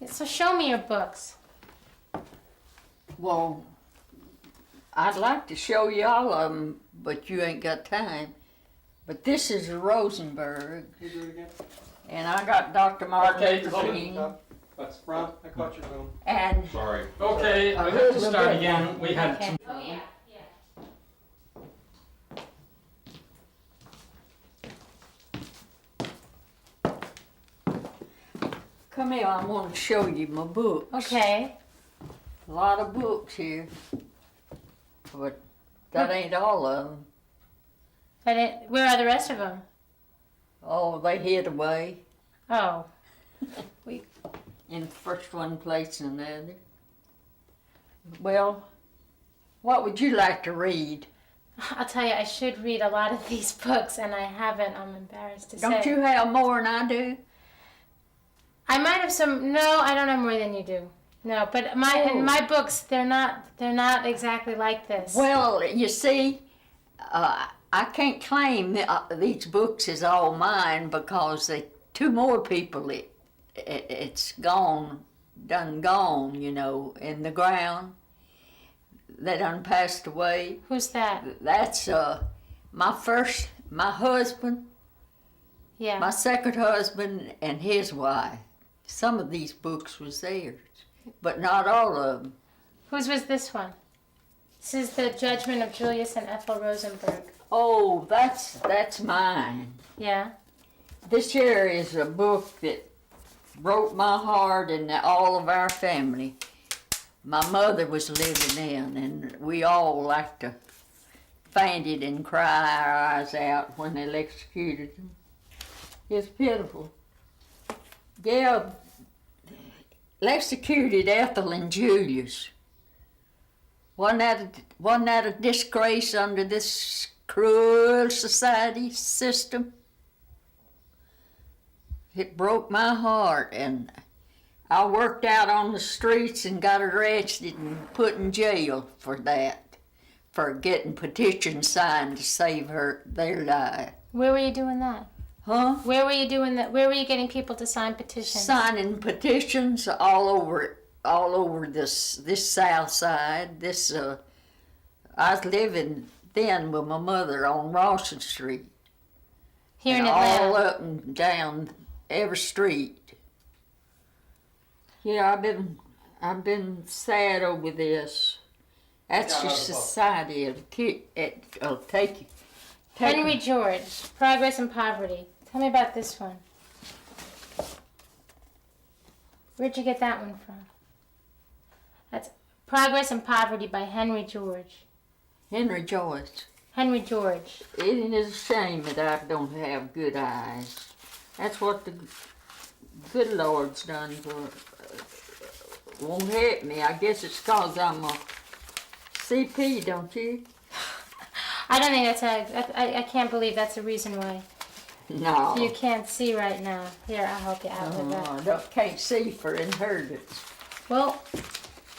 So show me your books. Well, I'd like to show you all of them, but you ain't got time. But this is a Rosenberg. You do it again? And I got Dr. Martin Okay, Luther hold King. it. That's Ron. I caught your phone. And Sorry. Okay, I have to start again. We had Okay. two. Oh yeah. come here, I want to show you my books. Okay. A lot of books here. But that ain't all of them. Where are the rest of them? Oh, they hid away Oh. in first one place and another. Well, what would you like to read? I'll tell you, I should read a lot of these books, and I haven't. I'm embarrassed to say. Don't you have more than I do? I might have some. No, I don't have more than you do. No, but my books, they're not exactly like this. Well, you see, I can't claim these books is all mine because two more people it's done gone, you know, in the ground. They done passed away. Who's that? That's my husband, Yeah. my second husband, and his wife. Some of these books was theirs, but not all of them. Whose was this one? This is the Judgement of Julius and Ethel Rosenberg. Oh, that's mine. Yeah. This here is a book that broke my heart and all of our family. My mother was living in, and we all like to fainted and cry our eyes out when they executed them. It's pitiful. Yeah, executed Ethel and Julius. Wasn't that a disgrace under this cruel society system? It broke my heart, and I worked out on the streets and got arrested and put in jail for that, for getting petitions signed to save their life. Where were you doing that? Huh? Where were you doing that? Where were you getting people to sign petitions? Signing petitions all over this south side. I was living then with my mother on Rawson Street. Here in and Atlanta. all up and down every street. Yeah, I've been sad over this. That's just society. It'll take you. Henry George, Progress and Poverty. Tell me about this one. Where'd you get that one from? That's Progress and Poverty by Henry George. Henry Joyce. Henry George. It is a shame that I don't have good eyes. That's what the good Lord's done won't help me. I guess it's 'cause I'm a CP, don't you? I don't think I can't believe that's a reason why. No. You can't see right now. Here, I'll help you out with that. I can't see for inheritance. Well,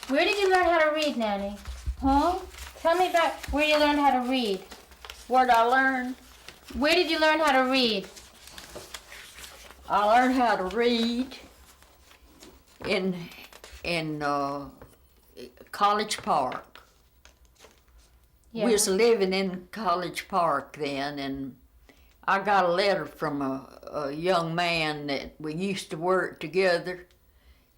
where did you learn how to read, Nanny? Huh? Tell me about where you learned how to read. What I learned? Where did you learn how to read? I learned how to read in College Park. Yeah. We was living in College Park then, and I got a letter from a young man that we used to work together,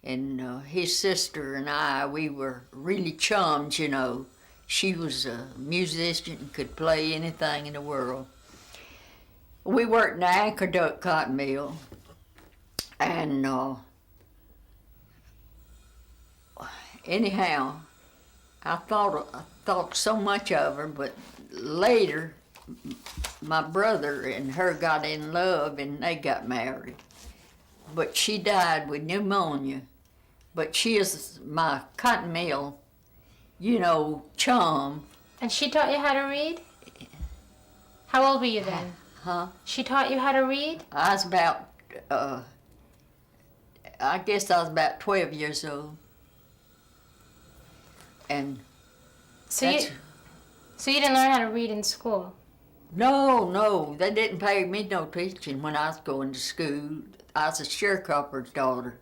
and his sister and I, we were really chums, you know. She was a musician, could play anything in the world. We worked in the Aqueduct cotton mill, and anyhow, I thought so much of her, but later my brother and her got in love and they got married. But she died with pneumonia. But she is my cotton mill, you know, chum. And she taught you how to read? How old were you then? Huh? She taught you how to read? I was about, I guess I was about 12 years old. And So you didn't learn how to read in school? No, they didn't pay me no teaching when I was going to school. I was a sharecropper's daughter,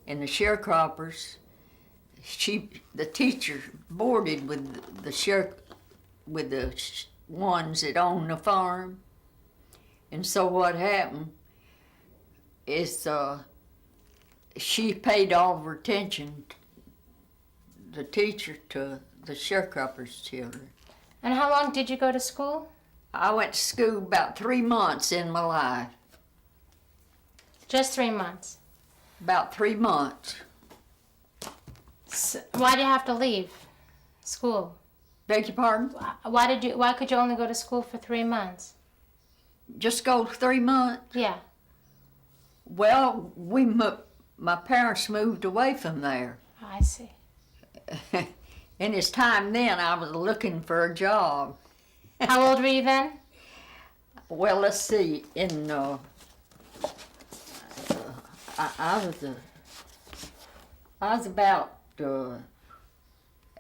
and the sharecroppers. The teacher boarded with the ones that owned the farm, and so what happened is she paid all of her attention, the teacher, to the sharecroppers' children. And how long did you go to school? I went to school about 3 months in my life. Just 3 months. About 3 months. So why did you have to leave school? Beg your pardon? Why could you only go to school for 3 months? Just go 3 months? Yeah. Well, my parents moved away from there. I see. In his time then, I was looking for a job. How old were you then? Well, let's see. I was about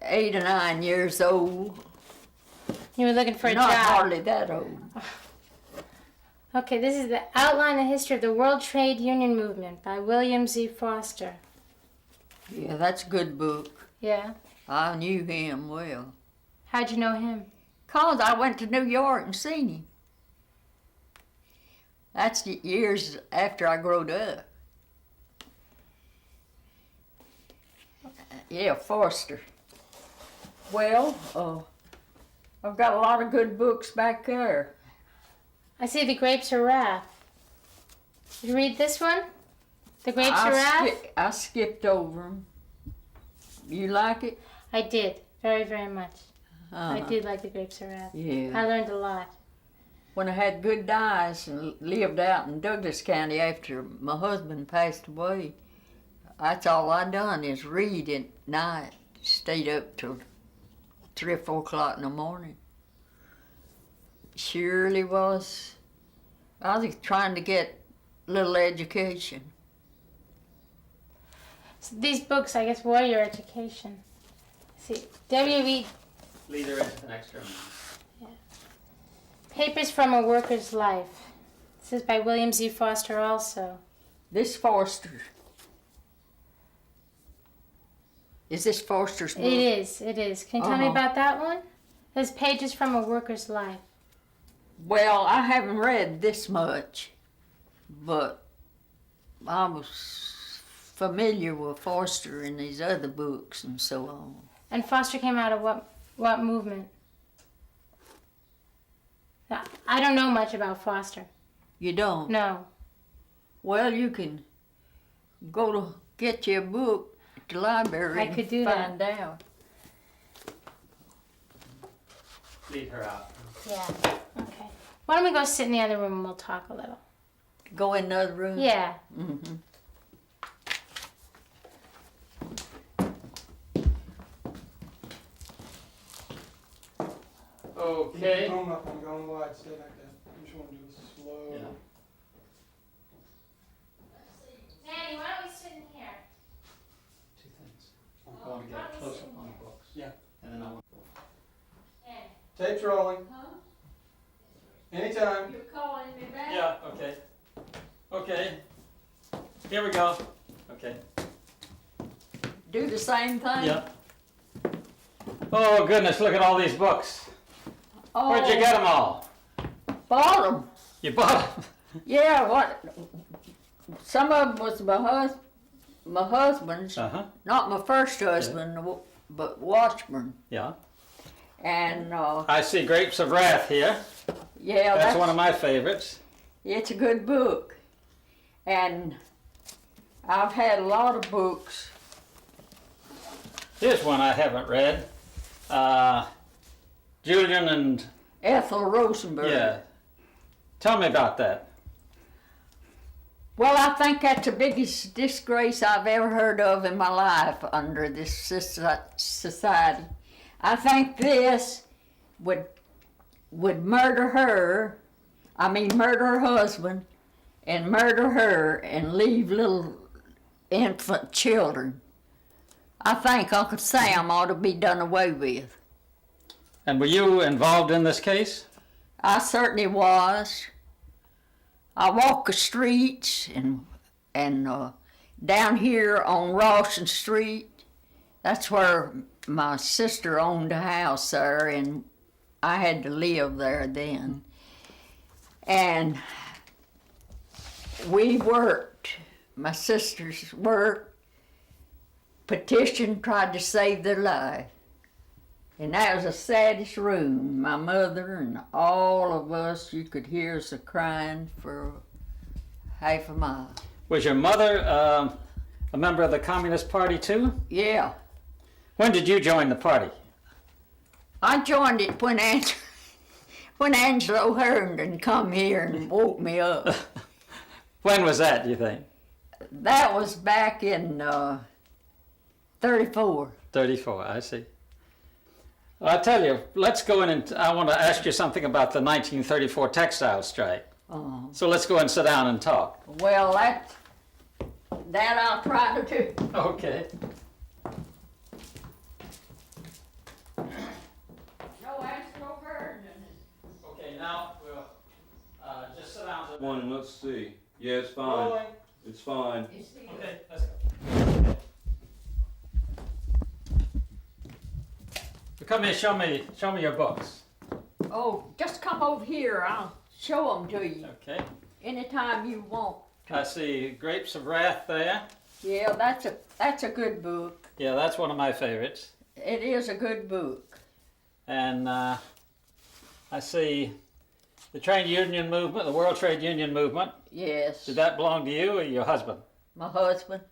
8 or 9 years old. You were looking for a Not job. hardly that old. Okay, this is the Outline and History of the World Trade Union Movement by William Z. Foster. Yeah, that's a good book. Yeah. I knew him well. How'd you know him? 'Cause I went to New York and seen him. That's the years after I growed up. Yeah, Foster. Well, I've got a lot of good books back there. I see The Grapes of Wrath. Did you read this one? The Grapes of Wrath? I skipped over them. You like it? I did, very, very much. Uh-huh. I did like The Grapes of Wrath. Yeah. I learned a lot. When I had good eyes and lived out in Douglas County after my husband passed away, that's all I done is read at night. Stayed up till 3 or 4 o'clock in the morning. Surely was. I was trying to get a little education. So these books, I guess, were your education. See, W.E. Lead her into the next room. Papers from a Worker's Life. This is by William Z. Foster also. This Foster. Is this Foster's book? It is. Can you tell me Uh-huh. about that one? There's Pages from a Worker's Life. Well, I haven't read this much, but I was familiar with Foster and his other books and so on. And Foster came out of what movement? I don't know much about Foster. You don't? No. Well, you can go to get you a book at the library I could do that. find out. Lead her out. Yeah. Okay. Why don't we go sit in the other room and we'll talk a little? Go in another room? Yeah. Mm-hmm. Okay. Going up and going wide, stay like that. You just want to do it slow. Yeah. Nanny, why don't we sit in here? 2 things. I want to get a close up on the books. Yeah. And then I want. Nanny. Tape's rolling. Huh? Anytime. You're calling me back? Yeah. Okay. Okay. Here we go. Okay. Do the same thing? Yeah. Oh goodness! Look at all these books. Oh, Where'd you get them all? bought 'em. You bought them. Yeah, what? Some of them was my husband's, Uh-huh. not my first husband, but Washburn. Yeah. And I see Grapes of Wrath here. yeah, That's one of my favorites. It's a good book. And I've had a lot of books. Here's one I haven't read. Julian and Ethel Rosenberg. yeah. Tell me about that. Well, I think that's the biggest disgrace I've ever heard of in my life under this society. I think this would murder her, murder her husband, and murder her and leave little infant children. I think Uncle Sam ought to be done away with. And were you involved in this case? I certainly was. I walked the streets and down here on Rawson Street. That's where my sister owned a house there, and I had to live there then. And we worked, my sisters worked, petitioned, tried to save their life. And that was the saddest room. My mother and all of us, you could hear us crying for half a mile. Was your mother a member of the Communist Party too? Yeah. When did you join the party? I joined it when Angelo Herndon come here and woke me up. When was that, do you think? That was back in 34. 34, I see. Well, I tell you, let's go in and I want to ask you something about the 1934 textile strike. So let's go and sit down and talk. Well, that I'll try to do. Okay. No Angelo Herndon. Okay, now we'll just sit down. One, and let's see. Yeah, it's fine. It's fine. Okay, let's go. So come here, show me your books. Oh, just come over here. I'll show them to you Okay. anytime you want. I see Grapes of Wrath there. Yeah, that's a good book. Yeah, that's one of my favorites. It is a good book. And I see the trade union movement, the World Trade Union movement. Yes. Did that belong to you or your husband? My husband.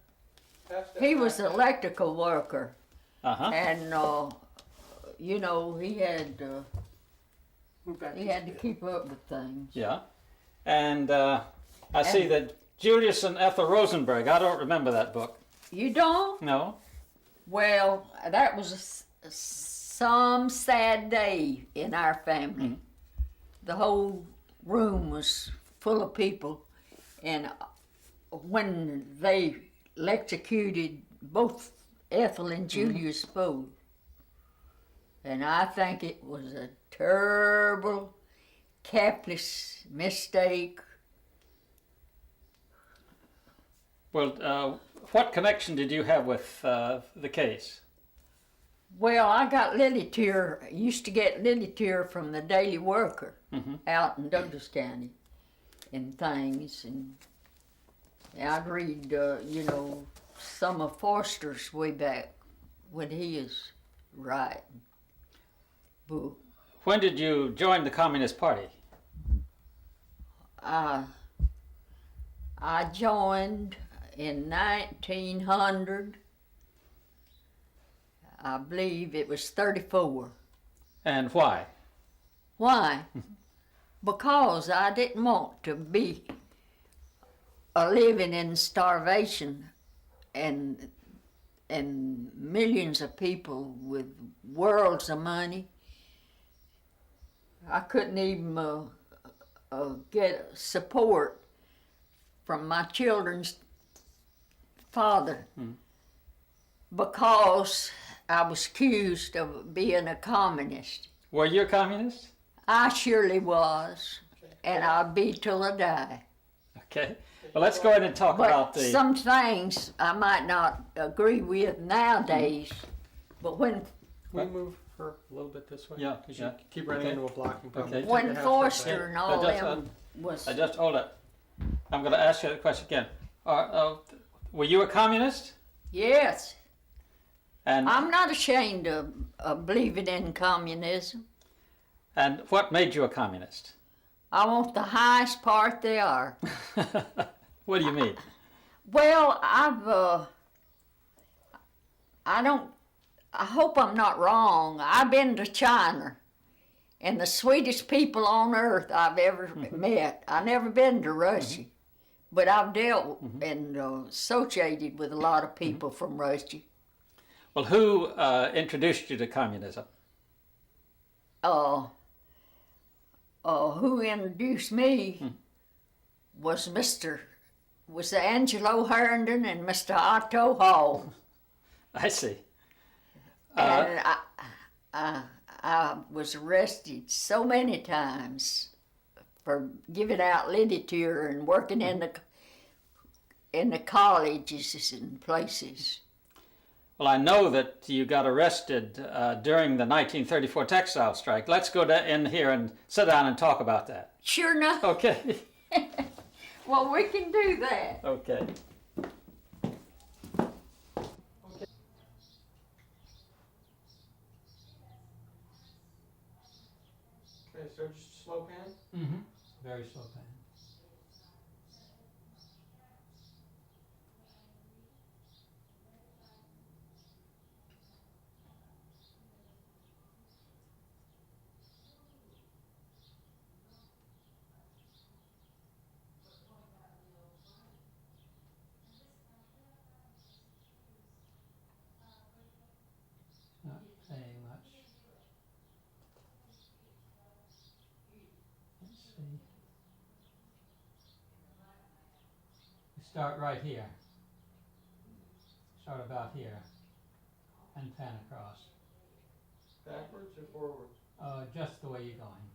He was an electrical worker, Uh-huh. and you know he had to keep up with things. Yeah. And I see that Julius and Ethel Rosenberg. I don't remember that book. You don't? No. Well, that was some sad day in our family. The whole room was full of people, and when they electrocuted both Ethel and Julius both, and I think it was a terrible, capitalist mistake. Well, what connection did you have with the case? Well, I got literature, used to get literature from the Daily Worker out in Douglas County and things, and I'd read, you know, some of Forster's way back when he is writing book. When did you join the Communist Party? I joined in 1900. I believe it was 34. And why? Why? Because I didn't want to be living in starvation and millions of people with worlds of money. I couldn't even get support from my children's father because I was accused of being a communist. Were you a communist? I surely was, and I'll be till I die. Okay. Well, let's go ahead and talk about But the... some things I might not agree with nowadays, but when Can we move her a little bit this way? Yeah, Because yeah. you keep running Okay. into a blocking problem. Okay. Take when your half Forster step and back. all just, them was, I just, hold it. I'm going to ask you the question again. Were you a communist? yes, And I'm not ashamed of believing in communism. and what made you a communist? I want the highest part they are. What do you mean? Well, I hope I'm not wrong. I've been to China, and the sweetest people on earth I've ever met. I've never been to Russia, but I've dealt and associated with a lot of people from Russia. Well, who introduced you to communism? Who introduced me was Angelo Herndon and Mr. Otto Hall. I see. And I was arrested so many times for giving out literature and working in the in the colleges and places. Well, I know that you got arrested during the 1934 textile strike. Let's go in here and sit down and talk about that. Sure enough. Okay. Well, we can do that. Okay. Okay, so just slow pan. Mm-hmm. Very slow pan. Not saying much. Let's see. You start right here. Start about here. And pan across. Backwards or forwards? Just the way you're going.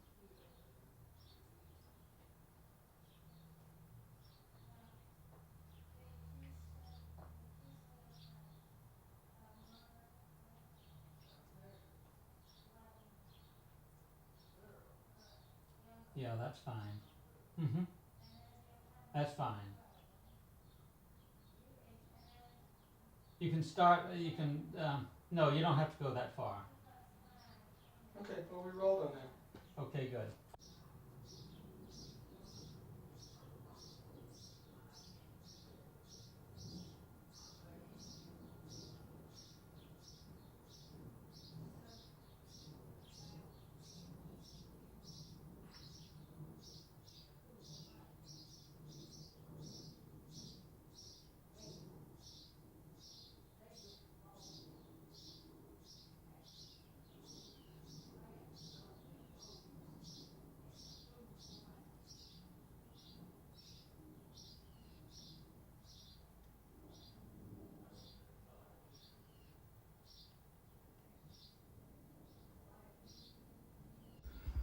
Yeah, that's fine. Mm-hmm. That's fine. You can start, no, you don't have to go that far. Okay, well, we rolled on that. Okay, good.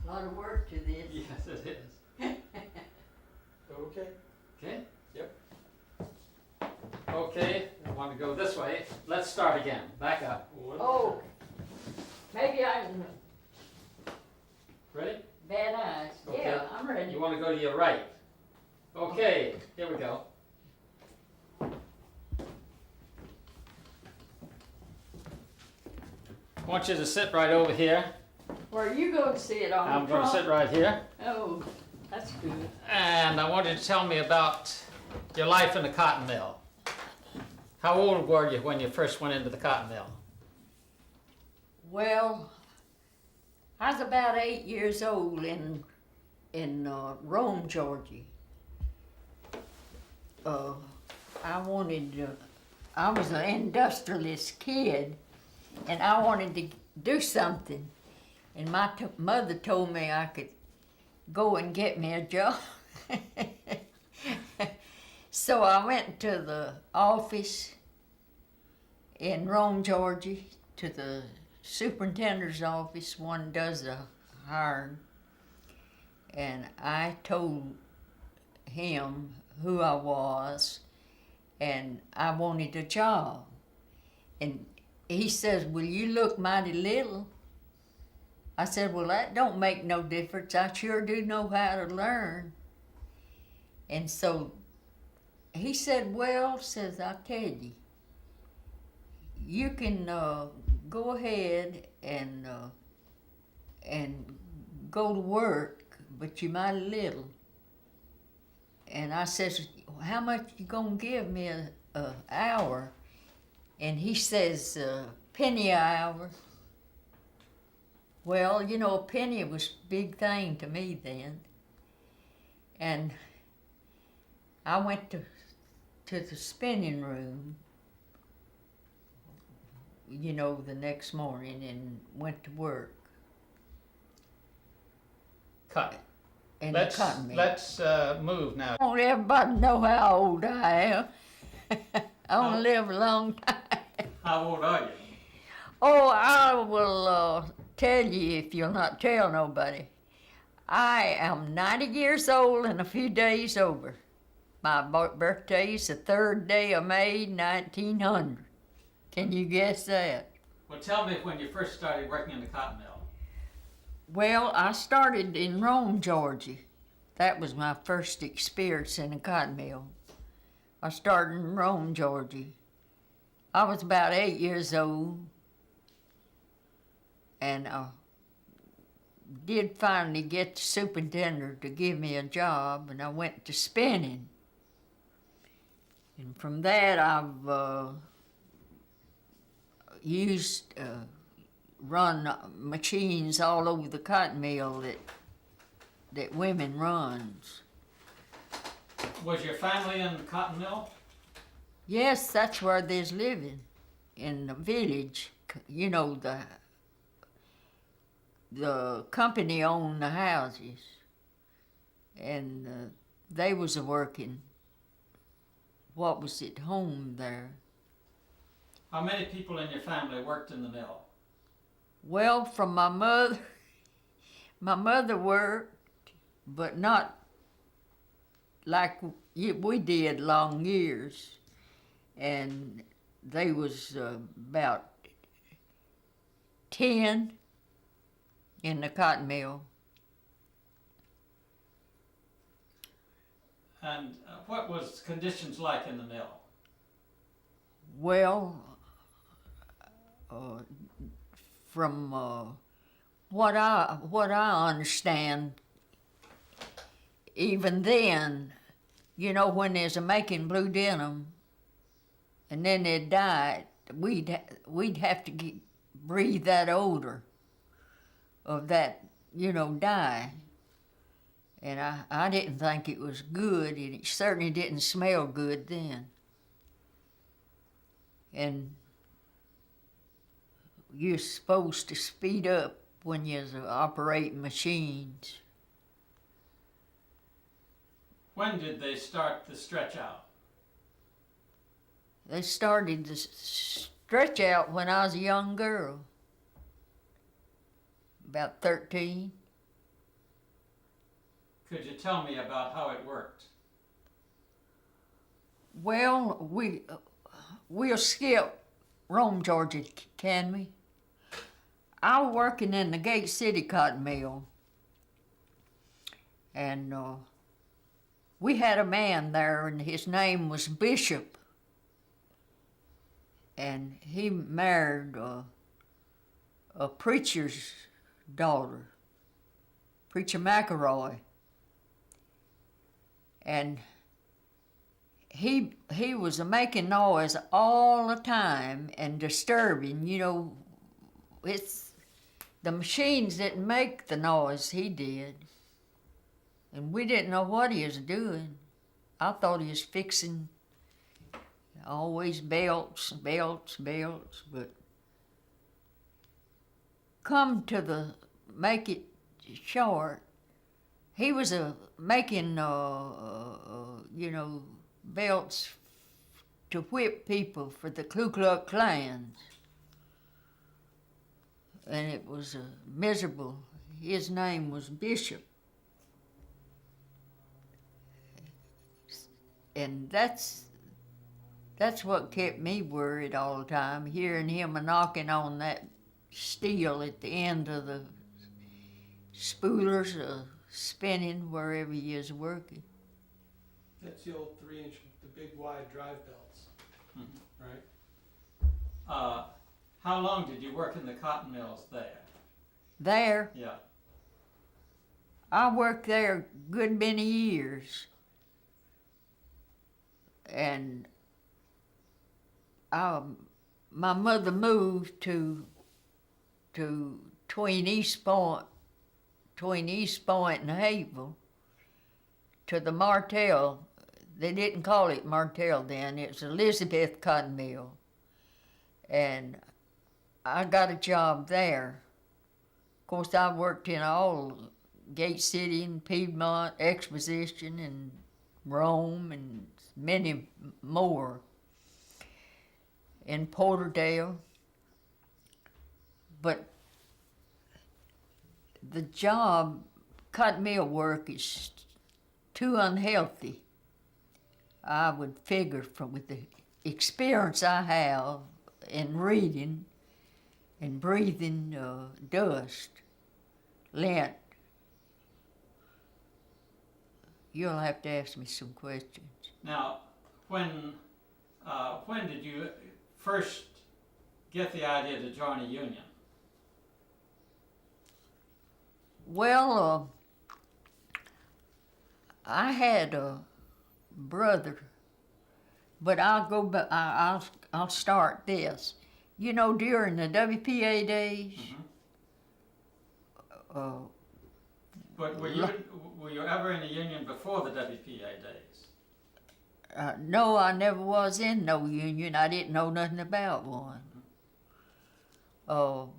A lot of work to this. Yes, it is. Okay. Okay? Yep. Okay, I want to go this way. Let's start again. Back up. Oh, maybe I'm Ready? bad eyes. Okay. Yeah, I'm ready. You want to go to your right. Okay, here we go. I want you to sit right over here. Where are you going to sit on I'm the going to front? sit right here. Oh, that's good. And I want you to tell me about your life in the cotton mill. How old were you when you first went into the cotton mill? Well, I was about 8 years old in Rome, Georgia. I was an industrialist kid, and I wanted to do something. And my mother told me I could go and get me a job. So I went to the office in Rome, Georgia, to the superintendent's office. One does the hiring. And I told him who I was and I wanted a job. And he says, "Well, you look mighty little." I said, "Well, that don't make no difference. I sure do know how to learn." And so he said, "Well," says, "I'll tell you, you can go ahead and go to work, but you mighty little." And I says, "How much you gonna give me a hour?" And he says, "Penny a hour." Well, you know, a penny was a big thing to me then. And I went to the spinning room, you know, the next morning and went to work. Cut. And Let's cut me. move now. I want everybody to know how old I am. I want to live a long time. How old are you? Oh, I will tell you if you'll not tell nobody. I am 90 years old and a few days over. My birthday is the 3rd day of May, 1900. Can you guess that? Well, tell me when you first started working in the cotton mill. Well, I started in Rome, Georgia. That was my first experience in a cotton mill. I started in Rome, Georgia. I was about 8 years old, and I did finally get the superintendent to give me a job, and I went to spinning. And from that, I've run machines all over the cotton mill that women runs. Was your family in the cotton mill? Yes, that's where they's living, in the village. You know, the company owned the houses, and they was working. What was at home there? How many people in your family worked in the mill? Well, from my mother worked, but not like we did long years. And they was about 10 in the cotton mill. And what was conditions like in the mill? Well, from what I understand, even then, you know, when there's a making blue denim, and then they'd dye it, we'd have to breathe that odor of that, you know, dye. And I didn't think it was good, and it certainly didn't smell good then. And you're supposed to speed up when you're operating machines. When did they start the stretch out? They started to stretch out when I was a young girl, about 13. Could you tell me about how it worked? Well, we'll skip Rome, Georgia, can we? I was working in the Gate City cotton mill, and we had a man there, and his name was Bishop, and he married a preacher's daughter, Preacher McElroy, and he was making noise all the time and disturbing. You know, it's the machines didn't make the noise, he did, and we didn't know what he was doing. I thought he was fixing always belts, but come to the make it short, he was making you know, belts to whip people for the Ku Klux Klans, and it was miserable. His name was Bishop, and that's what kept me worried all the time, hearing him knocking on that steel at the end of the spoolers, spinning wherever he is working. That's the old 3-inch, the big wide drive belts, right? How long did you work in the cotton mills there? There, Yeah. I worked there a good many years, and my mother moved to between East Point and Hayville, to the Martell. They didn't call it Martell then, it was Elizabeth Cotton Mill. And I got a job there. Of course, I worked in all Gate City and Piedmont, Exposition and Rome and many more. In Porterdale. But the job, cotton mill work, is too unhealthy I would figure from with the experience I have in reading and breathing dust, lint. You'll have to ask me some questions. Now, when did you first get the idea to join a union? Well, I had a brother, but I'll go back. I'll start this. You know, during the WPA days. Mm-hmm. But were you ever in a union before the WPA days? No, I never was in no union. I didn't know nothing about one. I'll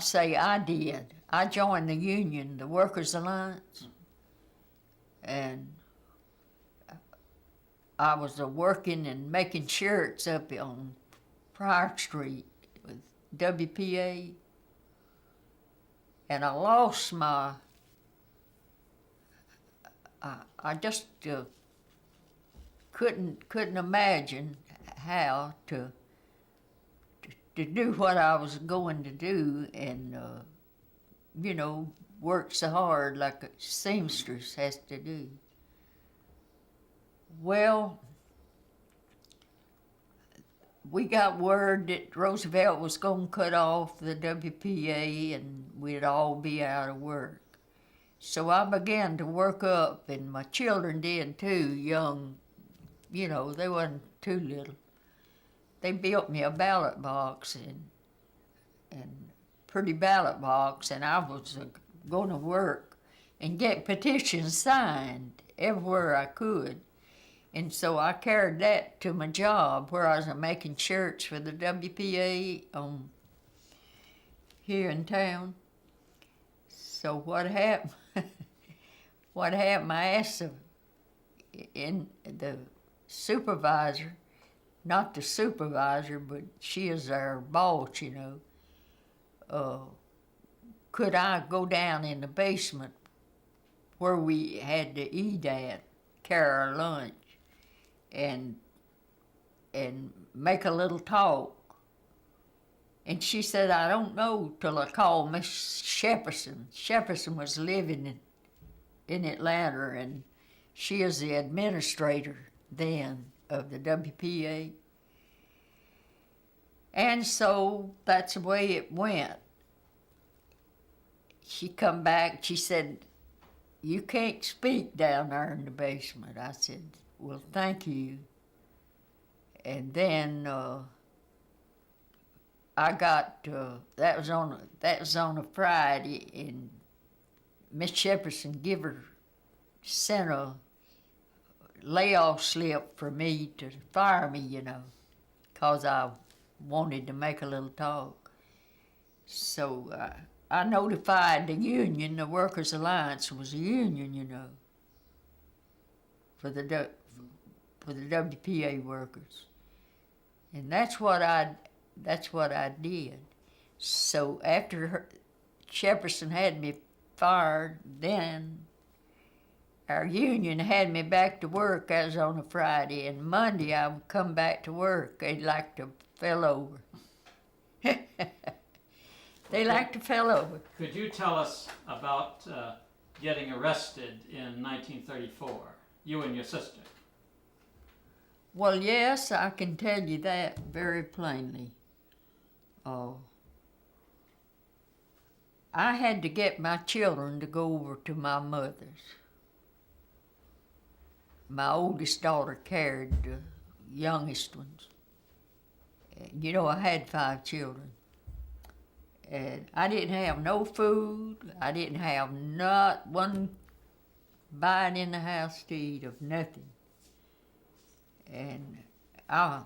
say I did. I joined the union, the Workers' Alliance, and I was working and making shirts up on Pryor Street with WPA, and I lost my. I just couldn't imagine how to do what I was going to do and work so hard like a seamstress has to do. Well, we got word that Roosevelt was going to cut off the WPA and we'd all be out of work. So I began to work up, and my children did too, young, they wasn't too little. They built me a ballot box and pretty ballot box, and I was going to work and get petitions signed everywhere I could. And so I carried that to my job where I was making shirts for the WPA here in town. So what happened? I asked the supervisor, not the supervisor, but she is our boss, could I go down in the basement where we had to eat at, carry our lunch, and make a little talk. And she said, I don't know till I called Miss Shepperson. Shepperson was living in Atlanta, and she is the administrator then of the WPA. And so that's the way it went. She come back, she said, you can't speak down there in the basement. I said, well, thank you. And then I got that was on a Friday, and Miss Shepperson sent a layoff slip for me to fire me, because I wanted to make a little talk. So I notified the union. The Workers' Alliance was a union, for the WPA workers, and that's what I did. So after Shepperson had me fired, then our union had me back to work. That was on a Friday, and Monday I would come back to work. They'd like to fell over. They like to fell over. Could you tell us about getting arrested in 1934, you and your sister? Well, yes, I can tell you that very plainly. I had to get my children to go over to my mother's. My oldest daughter carried the youngest ones. I had 5 children. And I didn't have no food. I didn't have not one bite in the house to eat of nothing. And I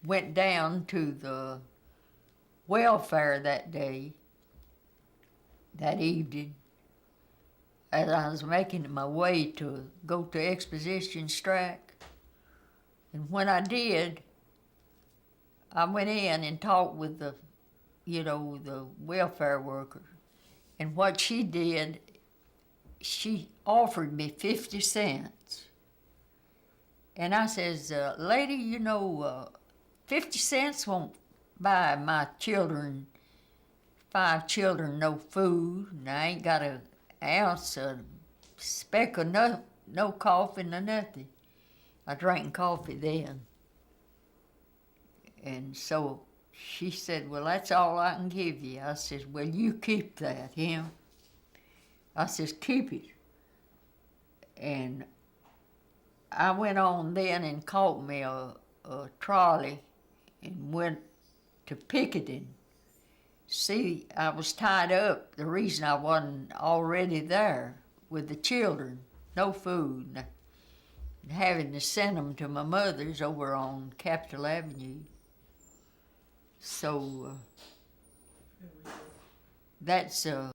went down to the welfare that evening, as I was making my way to go to exposition strike. And when I did, I went in and talked with the welfare worker. And what she did, she offered me 50 cents. And I says, lady, 50 cents won't buy my children, 5 children, no food, and I ain't got an ounce of speck of no coffee, no nothing. I drank coffee then. And so she said, well, that's all I can give you. I says, well, you keep that, him. I says, keep it. And I went on then and caught me a trolley and went to picketing. See, I was tied up. The reason I wasn't already there with the children, no food, and having to send them to my mother's over on Capitol Avenue. So that's